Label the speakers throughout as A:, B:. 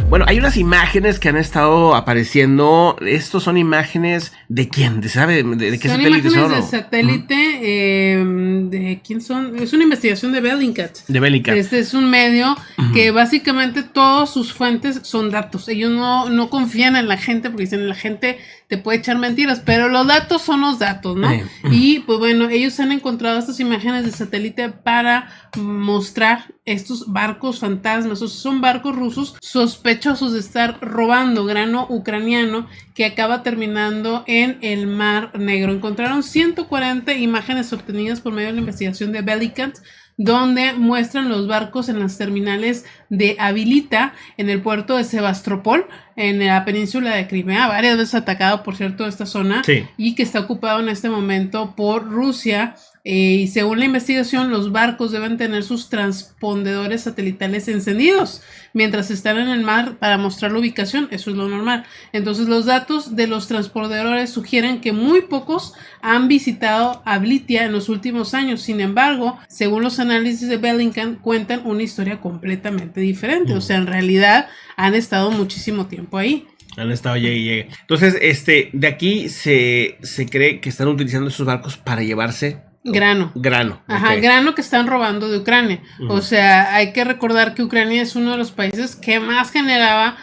A: Bueno, hay unas imágenes que han estado apareciendo. ¿Estos son imágenes de quién? ¿De sabe de qué satélite son?
B: Son imágenes de satélite. ¿De quién son? Es una investigación de Bellingcat.
A: De Bellingcat.
B: Este es un medio que básicamente todas sus fuentes son datos. Ellos no confían en la gente porque dicen la gente te puede echar mentiras, pero los datos son los datos, ¿no? Y pues bueno, ellos han encontrado estas imágenes de satélite para mostrar estos barcos fantasmas. O sea, son barcos rusos sospechosos de estar robando grano ucraniano que acaba terminando en el Mar Negro. Encontraron 140 imágenes obtenidas por medio de la investigación de Bellingcat, donde muestran los barcos en las terminales de Habilita, en el puerto de Sebastopol, en la península de Crimea, varias veces atacado, por cierto, esta zona, y que está ocupado en este momento por Rusia. Y según la investigación, los barcos deben tener sus transpondedores satelitales encendidos mientras están en el mar para mostrar la ubicación. Eso es lo normal. Entonces, los datos de los transpondedores sugieren que muy pocos han visitado Habilita en los últimos años. Sin embargo, según los análisis de Bellingcat, cuentan una historia completamente diferente. O sea, en realidad han estado muchísimo tiempo ahí.
A: Han estado llegue. Entonces, de aquí se cree que están utilizando esos barcos para llevarse grano.
B: Ajá, okay. Grano que están robando de Ucrania. O sea, hay que recordar que Ucrania es uno de los países que más generaba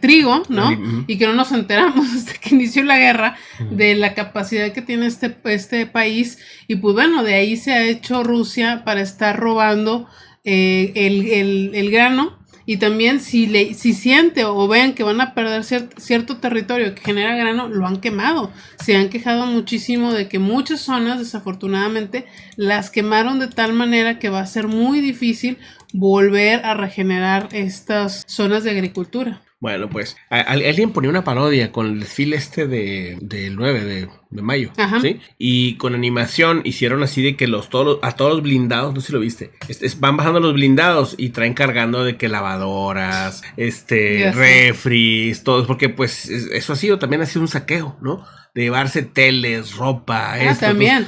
B: trigo, ¿no? Y que no nos enteramos hasta que inició la guerra de la capacidad que tiene este país. Y pues bueno, de ahí se ha hecho Rusia para estar robando el grano. Y también si siente o ven que van a perder cierto territorio que genera grano, lo han quemado. Se han quejado muchísimo de que muchas zonas, desafortunadamente, las quemaron de tal manera que va a ser muy difícil volver a regenerar estas zonas de agricultura.
A: Bueno, pues alguien ponía una parodia con el desfile del 9 de mayo, ¿sí? Y con animación hicieron así de que a todos los blindados, no sé si lo viste, van bajando los blindados y traen cargando de que lavadoras, refris, todos, porque pues eso también ha sido un saqueo, ¿no? De llevarse teles, ropa,
B: también.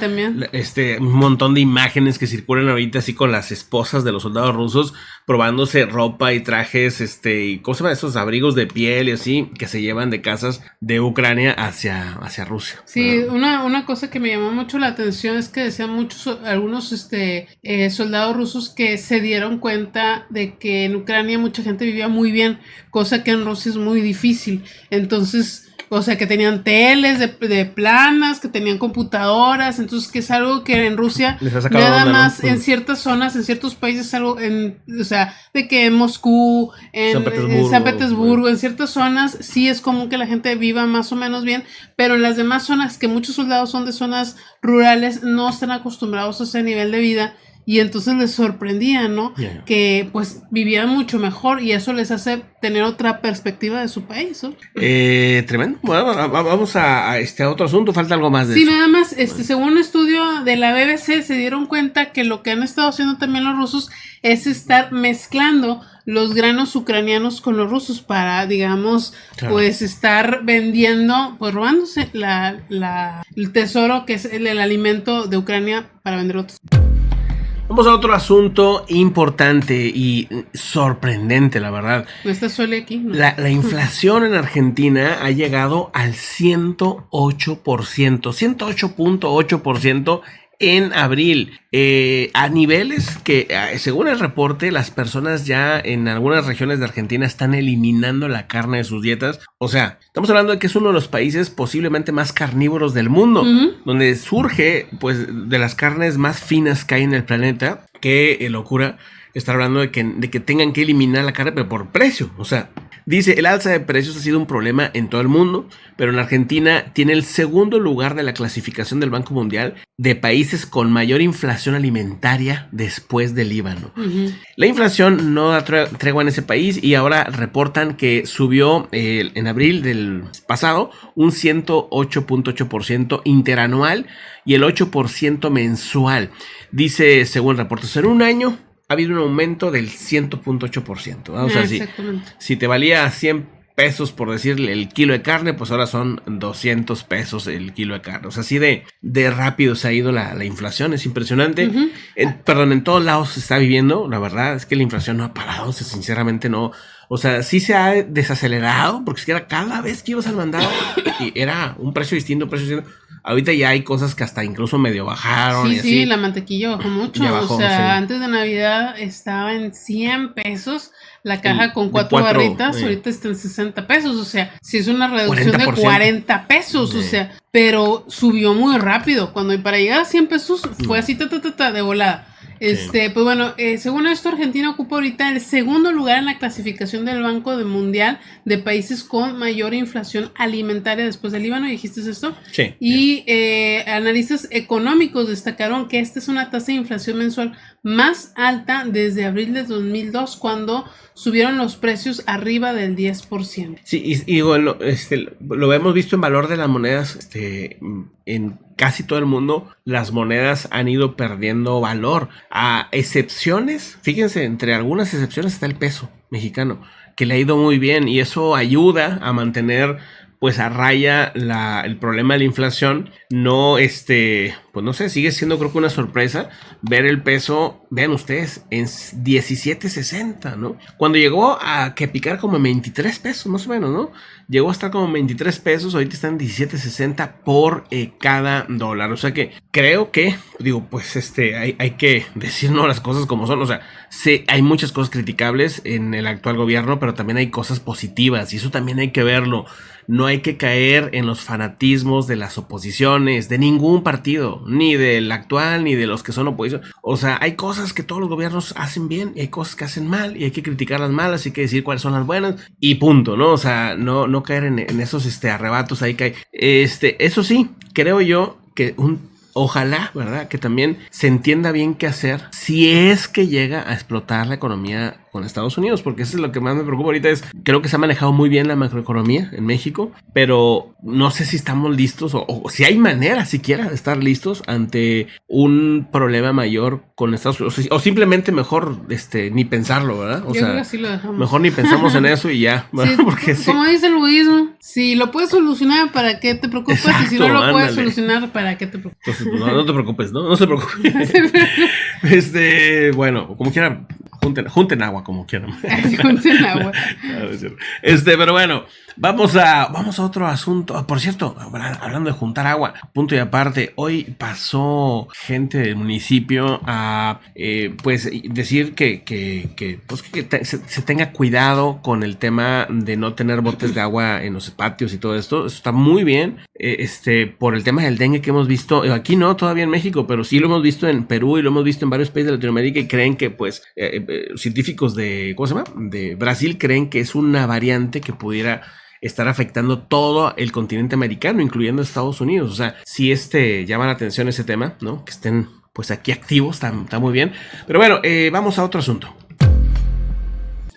A: Un montón de imágenes que circulan ahorita así con las esposas de los soldados rusos probándose ropa y trajes, y ¿cómo se llama? Esos abrigos de piel y así que se llevan de casas de Ucrania hacia Rusia.
B: Sí, una cosa que me llamó mucho la atención es que decían algunos soldados rusos que se dieron cuenta de que en Ucrania mucha gente vivía muy bien, cosa que en Rusia es muy difícil. Entonces, o sea, que tenían teles de planas, que tenían computadoras, entonces que es algo que en Rusia nada más, ¿no? En ciertas zonas, en ciertos países, algo o sea, de que en Moscú, en San Petersburgo, en ciertas zonas sí es común que la gente viva más o menos bien, pero en las demás zonas, que muchos soldados son de zonas rurales, no están acostumbrados a ese nivel de vida. Y entonces les sorprendía, ¿no? Que pues vivían mucho mejor y eso les hace tener otra perspectiva de su país, ¿no?
A: Tremendo. Bueno, vamos a otro asunto. Falta algo más de eso.
B: Sí, nada más, según un estudio de la BBC se dieron cuenta que lo que han estado haciendo también los rusos es estar mezclando los granos ucranianos con los rusos para, digamos, pues estar vendiendo, pues robándose el tesoro que es el alimento de Ucrania para vender otros.
A: Vamos a otro asunto importante y sorprendente, la verdad.
B: No está solo aquí, ¿no?
A: La inflación en Argentina ha llegado al 108%, 108.8% en abril, a niveles que, según el reporte, las personas ya en algunas regiones de Argentina están eliminando la carne de sus dietas. O sea, estamos hablando de que es uno de los países posiblemente más carnívoros del mundo, donde surge, pues, de las carnes más finas que hay en el planeta. Qué locura estar hablando de que tengan que eliminar la carne, pero por precio. O sea, dice, el alza de precios ha sido un problema en todo el mundo, pero en Argentina tiene el segundo lugar de la clasificación del Banco Mundial de países con mayor inflación alimentaria después del Líbano. La inflación no da tregua en ese país y ahora reportan que subió en abril del pasado un 108.8% interanual y el 8% mensual. Dice, según reportes, en un año ha habido un aumento del 100.8%. O sea, si te valía 100 pesos, por decirle, el kilo de carne, pues ahora son 200 pesos el kilo de carne. O sea, así de rápido se ha ido la inflación, es impresionante. En todos lados se está viviendo, la verdad es que la inflación no ha parado, o sea, sinceramente no. O sea, sí se ha desacelerado, porque es que era cada vez que ibas al mandado y era un precio distinto, Ahorita ya hay cosas que hasta incluso medio bajaron.
B: Sí,
A: y así.
B: sí, la mantequilla bajó mucho.
A: Bajó,
B: o sea,
A: sí.
B: Antes de Navidad estaba en 100 pesos la caja con 4 barritas, ahorita está en 60 pesos. O sea, sí es una reducción de 40 pesos. O sea, pero subió muy rápido. Cuando para llegar a 100 pesos fue así, de volada. Pues bueno, según esto, Argentina ocupa ahorita el segundo lugar en la clasificación del Banco Mundial de países con mayor inflación alimentaria después del Líbano. ¿Dijiste esto?
A: Sí.
B: Y analistas económicos destacaron que esta es una tasa de inflación mensual más alta desde abril de 2002, cuando subieron los precios arriba del 10%.
A: Sí, y bueno, lo hemos visto en valor de las monedas, en casi todo el mundo, las monedas han ido perdiendo valor. A excepciones, fíjense, entre algunas excepciones está el peso mexicano, que le ha ido muy bien y eso ayuda a mantener pues a raya el problema de la inflación. No, pues no sé, sigue siendo creo que una sorpresa ver el peso, vean ustedes, en 17.60, ¿no? Cuando llegó a que picar como 23 pesos, más o menos, ¿no? Llegó a estar como 23 pesos, ahorita están 17.60 por cada dólar. O sea que creo que, digo, pues hay que decirnos las cosas como son. O sea, sí, hay muchas cosas criticables en el actual gobierno, pero también hay cosas positivas y eso también hay que verlo. No hay que caer en los fanatismos de las oposiciones, de ningún partido, ni del actual, ni de los que son oposición. O sea, hay cosas que todos los gobiernos hacen bien y hay cosas que hacen mal y hay que criticar las malas y hay que decir cuáles son las buenas y punto, ¿no? O sea, no caer en esos arrebatos ahí que hay. Eso sí, creo yo que ojalá, ¿verdad? Que también se entienda bien qué hacer si es que llega a explotar la economía con Estados Unidos, porque eso es lo que más me preocupa ahorita. Creo que se ha manejado muy bien la macroeconomía en México, pero no sé si estamos listos o si hay manera siquiera de estar listos ante un problema mayor con Estados Unidos, o simplemente mejor ni pensarlo, ¿verdad?
B: Yo creo que sí lo dejamos.
A: Mejor ni pensamos en eso y ya, ¿verdad?
B: Sí,
A: porque
B: como dice el budismo, si lo puedes solucionar, ¿para qué te preocupas? Exacto, y si no lo puedes solucionar, ¿para qué te preocupas?
A: Entonces, no te preocupes, ¿no? No se preocupes. Bueno, como quieran, junten agua como quieran.
B: Junten agua.
A: Pero bueno, vamos a otro asunto. Por cierto, hablando de juntar agua, punto y aparte, hoy pasó gente del municipio a pues decir que se tenga cuidado con el tema de no tener botes de agua en los patios y todo esto. Eso está muy bien. Por el tema del dengue que hemos visto, aquí no, todavía en México, pero sí lo hemos visto en Perú y lo hemos visto en varios países de Latinoamérica y creen que pues científicos de, ¿cómo se llama? De Brasil creen que es una variante que pudiera estar afectando todo el continente americano, incluyendo Estados Unidos. O sea, sí llama la atención ese tema, ¿no? Que estén pues aquí activos, está muy bien. Pero bueno, vamos a otro asunto.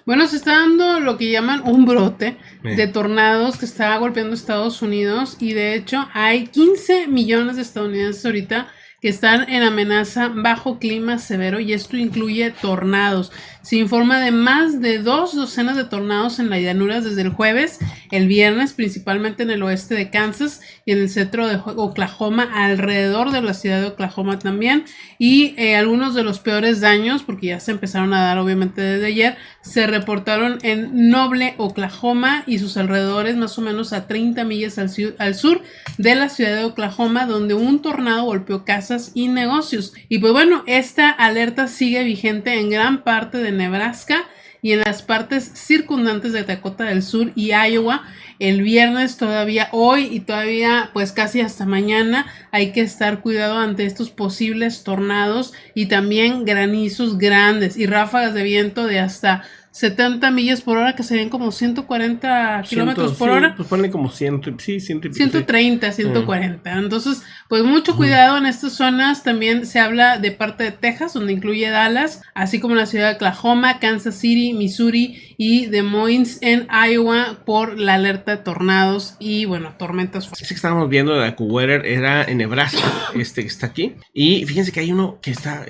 B: Bueno, se está dando lo que llaman un brote de tornados que está golpeando Estados Unidos y de hecho hay 15 millones de estadounidenses ahorita que están en amenaza bajo clima severo y esto incluye tornados. Se informa de más de 2 docenas de tornados en las llanuras desde el jueves, el viernes, principalmente en el oeste de Kansas y en el centro de Oklahoma, alrededor de la ciudad de Oklahoma también. Y algunos de los peores daños, porque ya se empezaron a dar obviamente desde ayer, se reportaron en Noble, Oklahoma y sus alrededores, más o menos a 30 millas al sur de la ciudad de Oklahoma, donde un tornado golpeó casas y negocios. Y pues bueno, esta alerta sigue vigente en gran parte de Nebraska y en las partes circundantes de Dakota del Sur y Iowa. El viernes todavía, hoy y todavía pues casi hasta mañana hay que estar cuidado ante estos posibles tornados y también granizos grandes y ráfagas de viento de hasta 70 millas por hora, que serían como 140 kilómetros por hora.
A: Pues ponle como
B: 130, 140. Entonces, pues mucho cuidado en estas zonas. También se habla de parte de Texas, donde incluye Dallas, así como la ciudad de Oklahoma, Kansas City, Missouri y Des Moines en Iowa por la alerta de tornados y, bueno, tormentas fuertes.
A: Sí, que estábamos viendo de AccuWeather era en Nebraska, que está aquí. Y fíjense que hay uno que está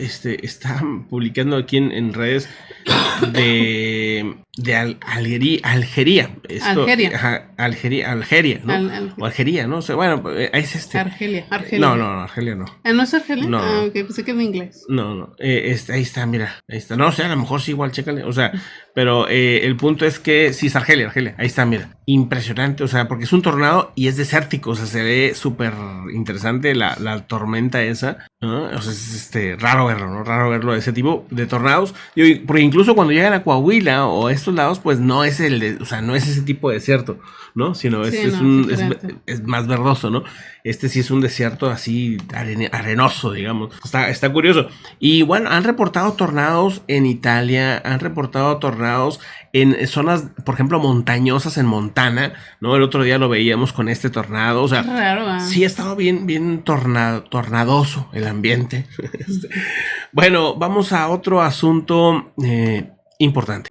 A: publicando aquí en redes de Algeria.
B: Algeria.
A: Ajá, Algeria, ¿no? O Algeria, ¿no? O sea, bueno, es
B: Argelia.
A: No, Argelia no.
B: ¿No es Argelia?
A: No.
B: Ok, pensé que era en inglés.
A: No. Ahí está, mira. Ahí está. No, o sea, a lo mejor sí, igual, chécale. O sea, pero el punto es que sí es Argelia. Ahí está, mira. Impresionante, o sea, porque es un tornado y es desértico. O sea, se ve súper interesante la tormenta esa, ¿no? O sea, es raro verlo, ¿no? Raro verlo de ese tipo de tornados. Porque incluso cuando llegan a Coahuila o a estos lados, pues no es no es ese tipo de desierto, ¿no? Sino es más verdoso, ¿no? Este sí es un desierto así arenoso, digamos. Está curioso. Y bueno, han reportado tornados en Italia, han reportado tornados en zonas, por ejemplo, montañosas en Montana, ¿no? El otro día lo veíamos con este tornado, o sea,
B: raro,
A: sí ha estado bien tornadoso el ambiente. Bueno, vamos a otro asunto importante.